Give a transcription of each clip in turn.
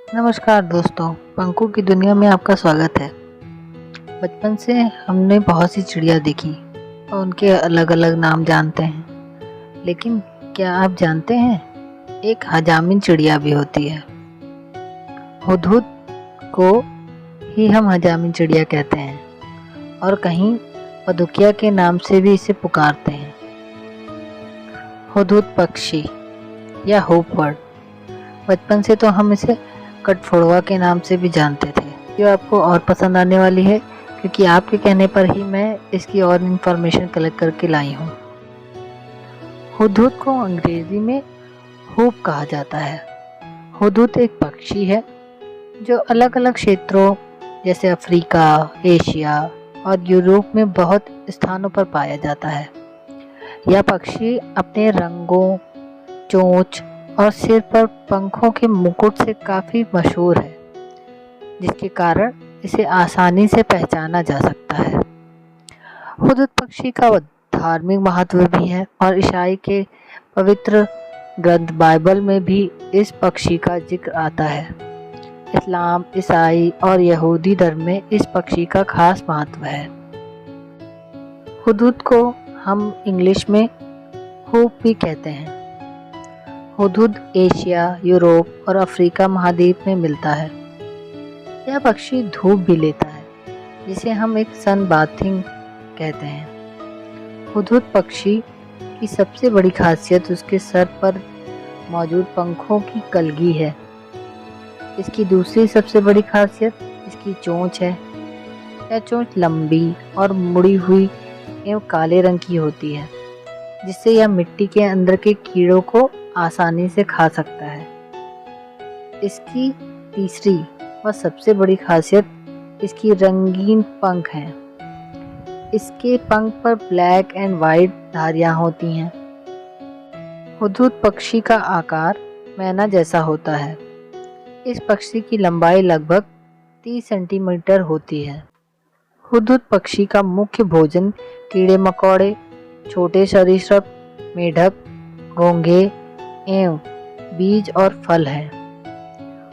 नमस्कार दोस्तों, पंखों की दुनिया में आपका स्वागत है। बचपन से हमने बहुत सी चिड़िया देखी और उनके अलग अलग नाम जानते हैं। लेकिन क्या आप जानते हैं एक हजामिन चिड़िया भी होती है। हुदहुद को ही हम हजामिन चिड़िया कहते हैं और कहीं पदुकिया के नाम से भी इसे पुकारते हैं। हुदहुद पक्षी या होप बर्ड, बचपन से तो हम इसे कटफोड़वा के नाम से भी जानते थे। ये आपको और पसंद आने वाली है क्योंकि आपके कहने पर ही मैं इसकी और इन्फॉर्मेशन कलेक्ट करके लाई हूँ। हुदहुद को अंग्रेजी में होप कहा जाता है। हुदहुद एक पक्षी है जो अलग अलग क्षेत्रों जैसे अफ्रीका, एशिया और यूरोप में बहुत स्थानों पर पाया जाता है। यह पक्षी अपने रंगों, चोंच और सिर पर पंखों के मुकुट से काफ़ी मशहूर है, जिसके कारण इसे आसानी से पहचाना जा सकता है। हुदहुद पक्षी का धार्मिक महत्व भी है और ईसाई के पवित्र ग्रंथ बाइबल में भी इस पक्षी का जिक्र आता है। इस्लाम, ईसाई और यहूदी धर्म में इस पक्षी का खास महत्व है। हुदहुद को हम इंग्लिश में होप भी कहते हैं। हुदहुद एशिया, यूरोप और अफ्रीका महाद्वीप में मिलता है। यह पक्षी धूप भी लेता है, जिसे हम एक सन बाथिंग कहते हैं। हुदहुद पक्षी की सबसे बड़ी खासियत उसके सर पर मौजूद पंखों की कलगी है। इसकी दूसरी सबसे बड़ी खासियत इसकी चोंच है। यह चोंच लंबी और मुड़ी हुई एवं काले रंग की होती है, जिससे यह मिट्टी के अंदर के कीड़ों को आसानी से खा सकता है। इसकी तीसरी व सबसे बड़ी खासियत इसकी रंगीन पंख हैं। इसके पंख पर ब्लैक एंड वाइट धारियां होती हैं। हुदहुद पक्षी का आकार मैना जैसा होता है। इस पक्षी की लंबाई लगभग 30 सेंटीमीटर होती है। हुदहुद पक्षी का मुख्य भोजन कीड़े मकोड़े, छोटे सरीसृप, मेढक, घोंघे एवं बीज और फल है।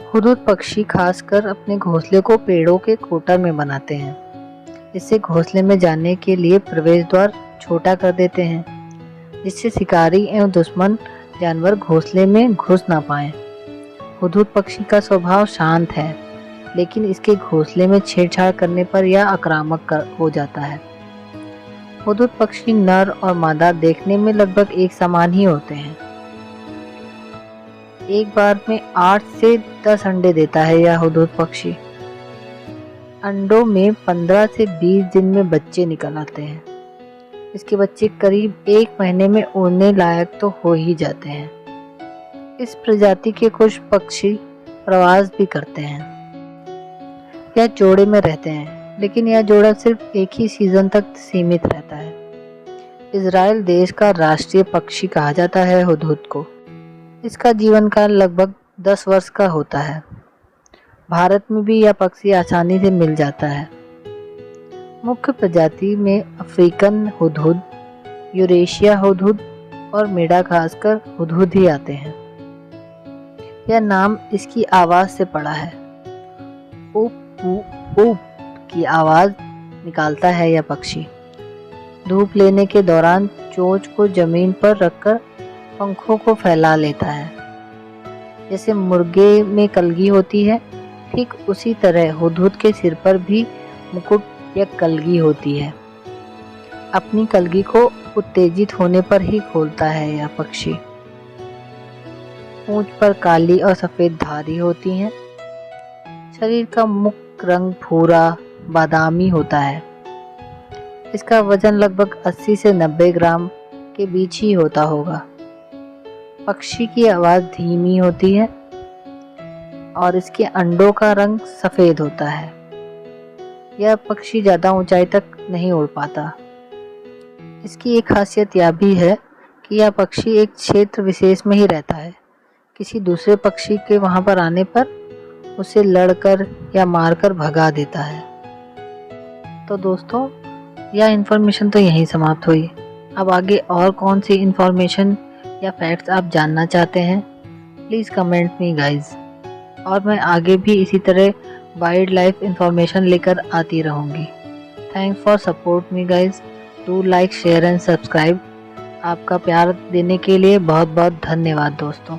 हुदहुद पक्षी खासकर अपने घोंसले को पेड़ों के कोटर में बनाते हैं। इससे घोंसले में जाने के लिए प्रवेश द्वार छोटा कर देते हैं, जिससे शिकारी एवं दुश्मन जानवर घोंसले में घुस ना पाएं। हुदहुद पक्षी का स्वभाव शांत है, लेकिन इसके घोंसले में छेड़छाड़ करने पर यह आक्रामक हो जाता है। हुदहुद पक्षी नर और मादा देखने में लगभग एक समान ही होते हैं। एक बार में 8 से 10 अंडे देता है यह हुदहुद पक्षी। अंडों में 15 से 20 दिन में बच्चे निकल आते हैं। इसके बच्चे करीब 1 महीने में उड़ने लायक तो हो ही जाते हैं। इस प्रजाति के कुछ पक्षी प्रवास भी करते हैं। यह जोड़े में रहते हैं, लेकिन यह जोड़ा सिर्फ एक ही सीजन तक सीमित रहता है। इजराइल देश का राष्ट्रीय पक्षी कहा जाता है हुदहुद को। इसका जीवन काल लगभग 10 वर्ष का होता है। भारत में भी यह पक्षी आसानी से मिल जाता है। मुख्य प्रजाति में अफ्रीकन हुदहुद, यूरेशिया हुदहुद और मेडागास्कर हुदहुद ही आते हैं। यह नाम इसकी आवाज से पड़ा है। उप उप की आवाज निकालता है यह पक्षी। धूप लेने के दौरान चोंच को जमीन पर रखकर पंखों को फैला लेता है। जैसे मुर्गे में कलगी होती है, ठीक उसी तरह हुदहुद के सिर पर भी मुकुट या कलगी होती है। अपनी कलगी को उत्तेजित होने पर ही खोलता है यह पक्षी। पूंछ पर काली और सफेद धारी होती हैं। शरीर का मुख्य रंग भूरा बादामी होता है। इसका वजन लगभग 80 से 90 ग्राम के बीच ही होता होगा। पक्षी की आवाज़ धीमी होती है और इसके अंडों का रंग सफ़ेद होता है। यह पक्षी ज़्यादा ऊंचाई तक नहीं उड़ पाता। इसकी एक खासियत यह भी है कि यह पक्षी एक क्षेत्र विशेष में ही रहता है। किसी दूसरे पक्षी के वहां पर आने पर उसे लड़कर या मारकर भगा देता है। तो दोस्तों, यह इन्फॉर्मेशन तो यहीं समाप्त हुई। अब आगे और कौन सी इन्फॉर्मेशन या फैक्ट्स आप जानना चाहते हैं, प्लीज़ कमेंट मी गाइज। और मैं आगे भी इसी तरह वाइल्ड लाइफ इंफॉर्मेशन लेकर आती रहूँगी। Thanks for support me guys. Do like share and subscribe. आपका प्यार देने के लिए बहुत बहुत धन्यवाद दोस्तों।